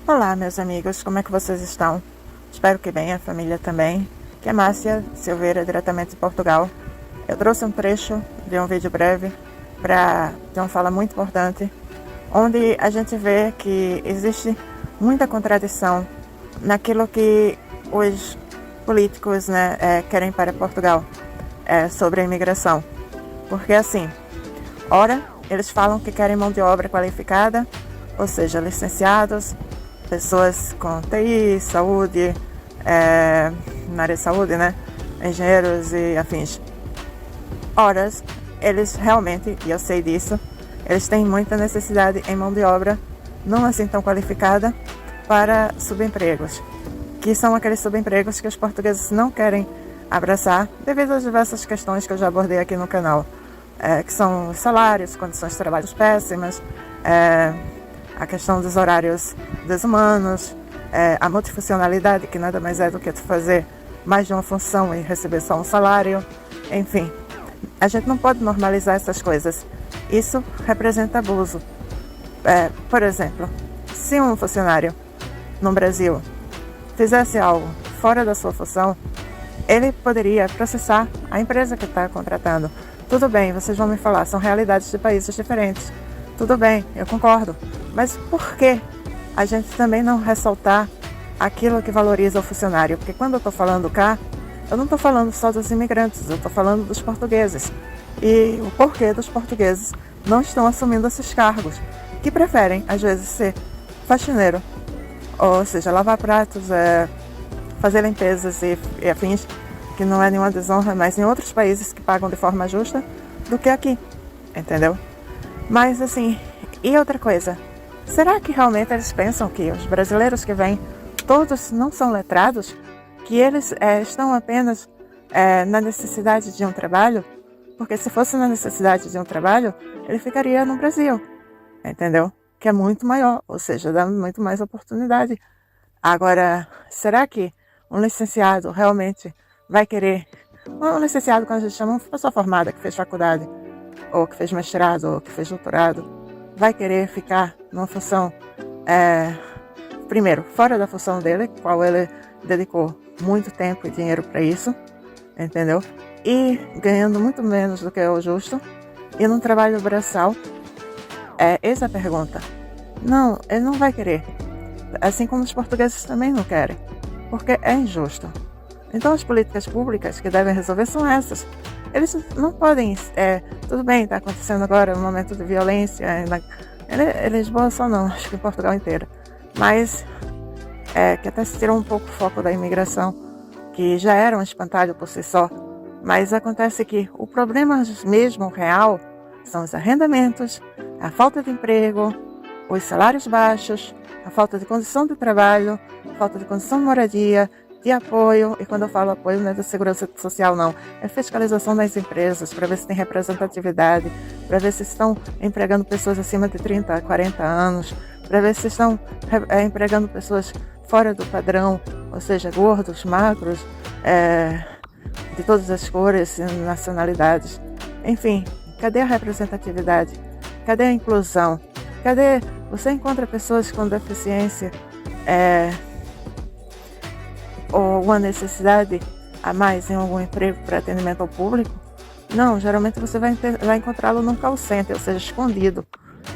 Olá, meus amigos, como é que vocês estão? Espero que bem, a família também. Que é Márcia Silveira, diretamente de Portugal. Eu trouxe um trecho de um vídeo breve de uma fala muito importante, onde a gente vê que existe muita contradição naquilo que os políticos, querem para Portugal sobre a imigração. Porque assim, ora, eles falam que querem mão de obra qualificada, ou seja, licenciados, pessoas com TI, saúde, na área de saúde, engenheiros e afins. Ora, eles realmente, e eu sei disso, eles têm muita necessidade em mão de obra não assim tão qualificada para subempregos, que são aqueles subempregos que os portugueses não querem abraçar devido às diversas questões que eu já abordei aqui no canal, que são os salários, condições de trabalho péssimas, a questão dos horários desumanos, a multifuncionalidade, que nada mais é do que tu fazer mais de uma função e receber só um salário. Enfim, a gente não pode normalizar essas coisas. Isso representa abuso. Por exemplo, se um funcionário no Brasil fizesse algo fora da sua função, ele poderia processar a empresa que está contratando. Tudo bem, vocês vão me falar, são realidades de países diferentes. Tudo bem, eu concordo. Mas por que a gente também não ressaltar aquilo que valoriza o funcionário? Porque quando eu estou falando cá, eu não estou falando só dos imigrantes, eu estou falando dos portugueses. E o porquê dos portugueses não estão assumindo esses cargos, que preferem, às vezes, ser faxineiro, ou seja, lavar pratos, fazer limpezas e afins, que não é nenhuma desonra, mas em outros países que pagam de forma justa, do que aqui, entendeu? Mas assim, e outra coisa, será que realmente eles pensam que os brasileiros que vêm, todos não são letrados? Que eles estão apenas na necessidade de um trabalho? Porque se fosse na necessidade de um trabalho, ele ficaria no Brasil, entendeu? Que é muito maior, ou seja, dá muito mais oportunidade. Agora, será que um licenciado realmente vai querer... Um licenciado, quando a gente chama uma pessoa formada que fez faculdade, ou que fez mestrado, ou que fez doutorado, vai querer ficar numa função, primeiro, fora da função dele, qual ele dedicou muito tempo e dinheiro para isso, entendeu? E ganhando muito menos do que é o justo, e num trabalho braçal. Essa é a pergunta. Não, ele não vai querer. Assim como os portugueses também não querem, porque é injusto. Então as políticas públicas que devem resolver são essas. Eles não podem... tudo bem, está acontecendo agora um momento de violência em Lisboa só não, acho que em Portugal inteiro. Mas que até se tirou um pouco o foco da imigração, que já era um espantalho por si só. Mas acontece que o problema mesmo real são os arrendamentos, a falta de emprego, os salários baixos, a falta de condição de trabalho, a falta de condição de moradia, de apoio, e quando eu falo apoio não é da segurança social não, é fiscalização das empresas, para ver se tem representatividade, para ver se estão empregando pessoas acima de 30, 40 anos, para ver se estão empregando pessoas fora do padrão, ou seja, gordos, magros, de todas as cores e nacionalidades. Enfim, cadê a representatividade? Cadê a inclusão? Cadê... Você encontra pessoas com deficiência ou uma necessidade a mais em algum emprego para atendimento ao público? Não, geralmente você vai encontrá-lo num call center, ou seja, escondido,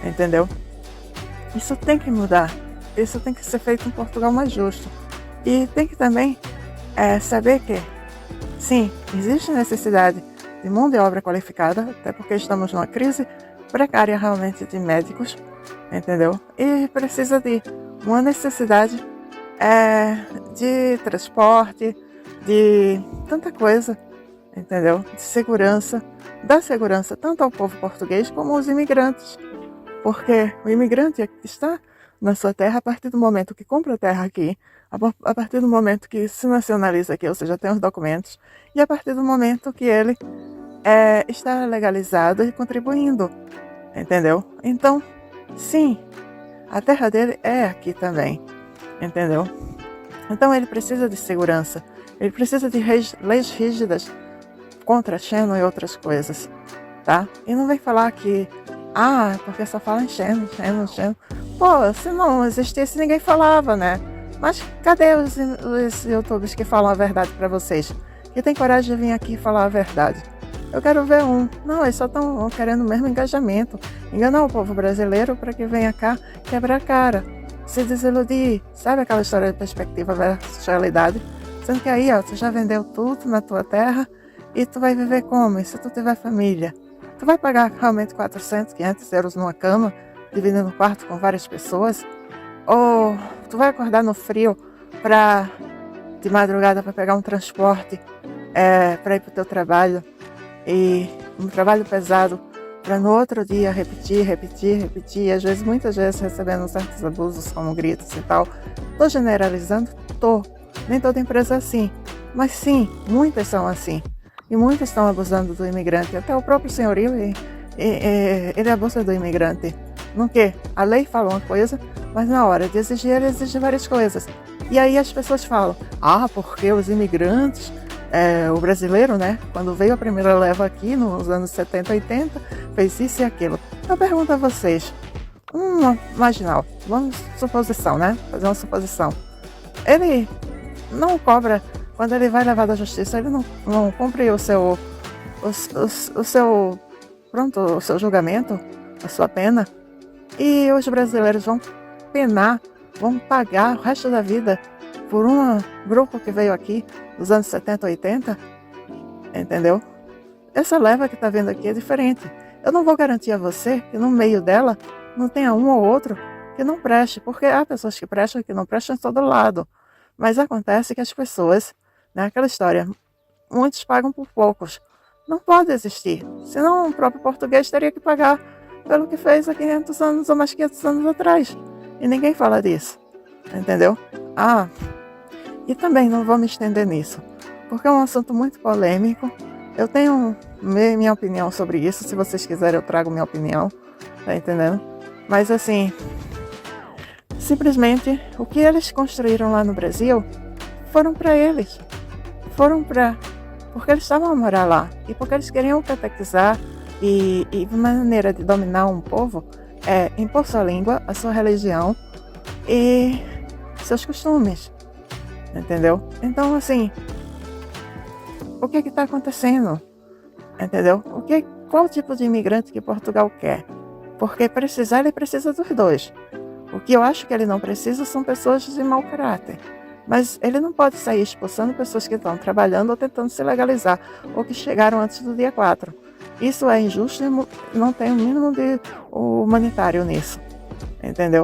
entendeu? Isso tem que mudar. Isso tem que ser feito em Portugal mais justo. E tem que também saber que, sim, existe necessidade de mão de obra qualificada, até porque estamos numa crise precária realmente de médicos, entendeu? E precisa de uma necessidade de transporte, de tanta coisa, entendeu? De segurança, da segurança tanto ao povo português como aos imigrantes. Porque o imigrante está na sua terra a partir do momento que compra a terra aqui, a partir do momento que se nacionaliza aqui, ou seja, tem os documentos, e a partir do momento que ele está legalizado e contribuindo, entendeu? Então, sim, a terra dele é aqui também, entendeu? Então ele precisa de segurança, ele precisa de leis rígidas contra Schengen e outras coisas, tá? E não vem falar que, porque só fala em Schengen. Pô, se não existisse, ninguém falava, né? Mas cadê os youtubers que falam a verdade pra vocês? Que tem coragem de vir aqui falar a verdade? Eu quero ver um. Não, eles só estão querendo o mesmo engajamento. Enganar o povo brasileiro para que venha cá quebrar a cara. Se desiludir. Sabe aquela história de perspectiva versus realidade? Sendo que aí, ó, tu já vendeu tudo na tua terra e tu vai viver como? E se tu tiver família? Tu vai pagar realmente 400, 500 euros numa cama, dividindo o quarto com várias pessoas? Ou tu vai acordar no frio de madrugada para pegar um transporte para ir pro teu trabalho? E um trabalho pesado para no outro dia repetir, e às vezes, muitas vezes recebendo certos abusos como gritos e tal. Tô generalizando? Tô. Nem toda empresa é assim, mas sim, muitas são assim. E muitas estão abusando do imigrante. Até o próprio senhorio, ele abusa do imigrante. No que? A lei fala uma coisa, mas na hora de exigir, ele exige várias coisas. E aí as pessoas falam, porque os imigrantes... o brasileiro, né, quando veio a primeira leva aqui nos anos 70, 80, fez isso e aquilo. Eu pergunto a vocês, uma marginal, vamos suposição, né, fazer uma suposição. Ele não cobra, quando ele vai levar da justiça, ele não cumpre o seu julgamento, a sua pena. E os brasileiros vão penar, vão pagar o resto da vida por um grupo que veio aqui dos anos 70, 80, entendeu? Essa leva que tá vendo aqui é diferente. Eu não vou garantir a você que no meio dela não tenha um ou outro que não preste, porque há pessoas que prestam e que não prestam em todo lado. Mas acontece que as pessoas, né, aquela história, muitos pagam por poucos. Não pode existir, senão o próprio português teria que pagar pelo que fez há 500 anos ou mais 500 anos atrás. E ninguém fala disso, entendeu? E também não vou me estender nisso, porque é um assunto muito polêmico. Eu tenho minha opinião sobre isso, se vocês quiserem eu trago minha opinião, tá entendendo? Mas assim, simplesmente o que eles construíram lá no Brasil foram para eles, porque eles estavam a morar lá e porque eles queriam catequizar e uma maneira de dominar um povo é impor sua língua, a sua religião e seus costumes. Entendeu? Então, assim, o que está acontecendo? Entendeu? Qual tipo de imigrante que Portugal quer? Porque ele precisa dos dois. O que eu acho que ele não precisa são pessoas de mau caráter. Mas ele não pode sair expulsando pessoas que estão trabalhando ou tentando se legalizar, ou que chegaram antes do dia 4. Isso é injusto e não tem o mínimo de humanitário nisso. Entendeu?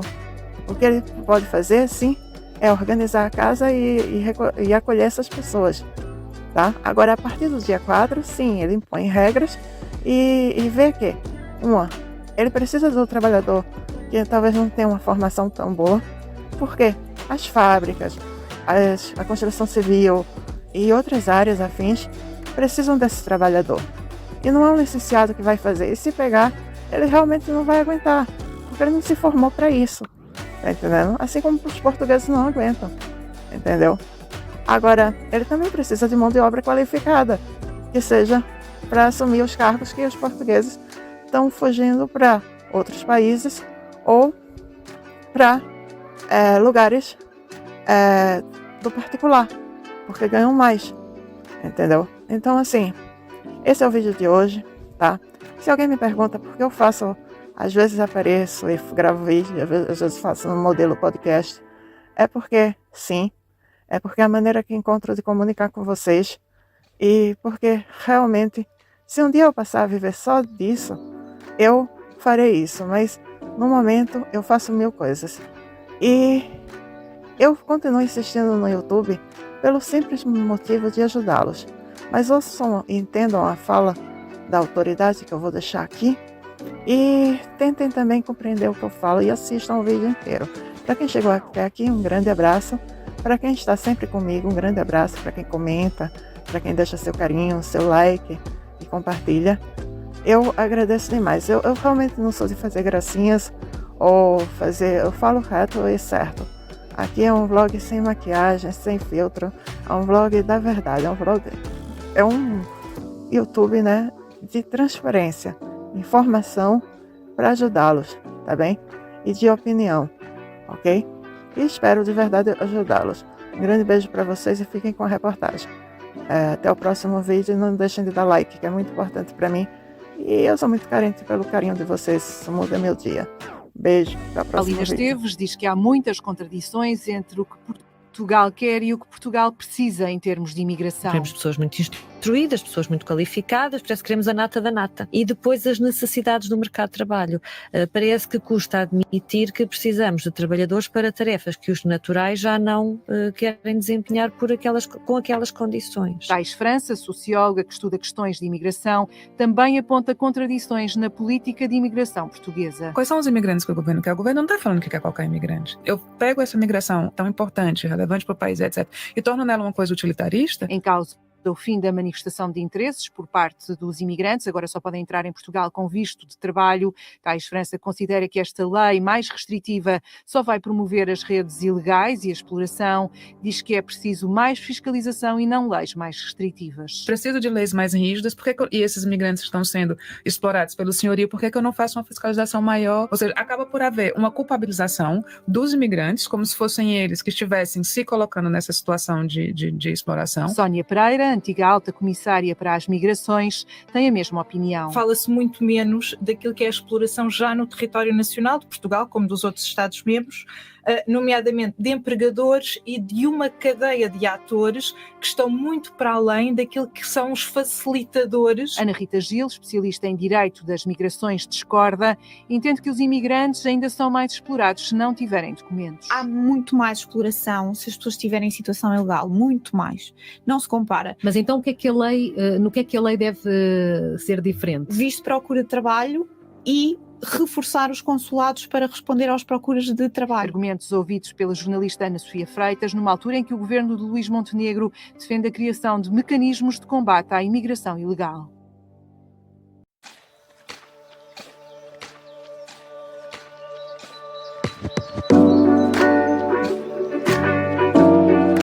O que ele pode fazer, sim, é organizar a casa e acolher essas pessoas, tá? Agora, a partir do dia 4, sim, ele impõe regras e vê que, ele precisa do trabalhador que talvez não tenha uma formação tão boa, porque as fábricas, a construção civil e outras áreas afins precisam desse trabalhador. E não é um licenciado que vai fazer. E se pegar, ele realmente não vai aguentar, porque ele não se formou para isso. Tá entendendo? Assim como os portugueses não aguentam, entendeu? Agora, ele também precisa de mão de obra qualificada, que seja para assumir os cargos que os portugueses estão fugindo para outros países ou para lugares do particular, porque ganham mais, entendeu? Então, assim, esse é o vídeo de hoje, tá? Se alguém me pergunta por que eu faço... Às vezes apareço e gravo vídeo, às vezes faço um modelo podcast. É porque, sim, é porque é a maneira que encontro de comunicar com vocês. E porque, realmente, se um dia eu passar a viver só disso, eu farei isso. Mas, no momento, eu faço 1000 coisas. E eu continuo insistindo no YouTube pelo simples motivo de ajudá-los. Mas ouçam e entendam a fala da autoridade que eu vou deixar aqui. E tentem também compreender o que eu falo e assistam o vídeo inteiro. Para quem chegou até aqui, um grande abraço. Para quem está sempre comigo, um grande abraço. Para quem comenta, para quem deixa seu carinho, seu like e compartilha. Eu agradeço demais. Eu realmente não sou de fazer gracinhas ou fazer... Eu falo reto e certo. Aqui é um vlog sem maquiagem, sem filtro. É um vlog da verdade. É um YouTube, né, de transparência. Informação para ajudá-los, tá bem? E de opinião. ok? E espero de verdade ajudá-los. Um grande beijo para vocês e fiquem com a reportagem. Até o próximo vídeo e não deixem de dar like, que é muito importante para mim. E eu sou muito carente pelo carinho de vocês, isso muda meu dia. Beijo, até o próximo Alina vídeo. Esteves diz que há muitas contradições entre o que Portugal quer e o que Portugal precisa em termos de imigração. Queremos pessoas muito instruídas, pessoas muito qualificadas, parece que queremos a nata da nata. E depois as necessidades do mercado de trabalho. Parece que custa admitir que precisamos de trabalhadores para tarefas que os naturais já não querem desempenhar com aquelas condições. Thais França, socióloga que estuda questões de imigração, também aponta contradições na política de imigração portuguesa. Quais são os imigrantes que o governo quer? O governo não está falando que quer qualquer imigrante. Eu pego essa migração tão importante, relevante para o país, etc., e torno nela uma coisa utilitarista? Em causa o fim da manifestação de interesses por parte dos imigrantes, agora só podem entrar em Portugal com visto de trabalho. Thais França considera que esta lei mais restritiva só vai promover as redes ilegais e a exploração. Diz que é preciso mais fiscalização e não leis mais restritivas. Preciso de leis mais rígidas, e esses imigrantes estão sendo explorados pelo senhorio, por que eu não faço uma fiscalização maior? Ou seja, acaba por haver uma culpabilização dos imigrantes, como se fossem eles que estivessem se colocando nessa situação de exploração. Sónia Pereira, antiga alta comissária para as migrações, tem a mesma opinião. Fala-se muito menos daquilo que é a exploração já no território nacional de Portugal, como dos outros Estados-membros, nomeadamente de empregadores e de uma cadeia de atores que estão muito para além daquilo que são os facilitadores. Ana Rita Gil, especialista em Direito das Migrações, discorda, entende que os imigrantes ainda são mais explorados se não tiverem documentos. Há muito mais exploração se as pessoas estiverem em situação ilegal, muito mais. Não se compara. Mas então no que é que a lei deve ser diferente? Visto de procura de trabalho e reforçar os consulados para responder às procuras de trabalho. Argumentos ouvidos pela jornalista Ana Sofia Freitas, numa altura em que o governo de Luís Montenegro defende a criação de mecanismos de combate à imigração ilegal.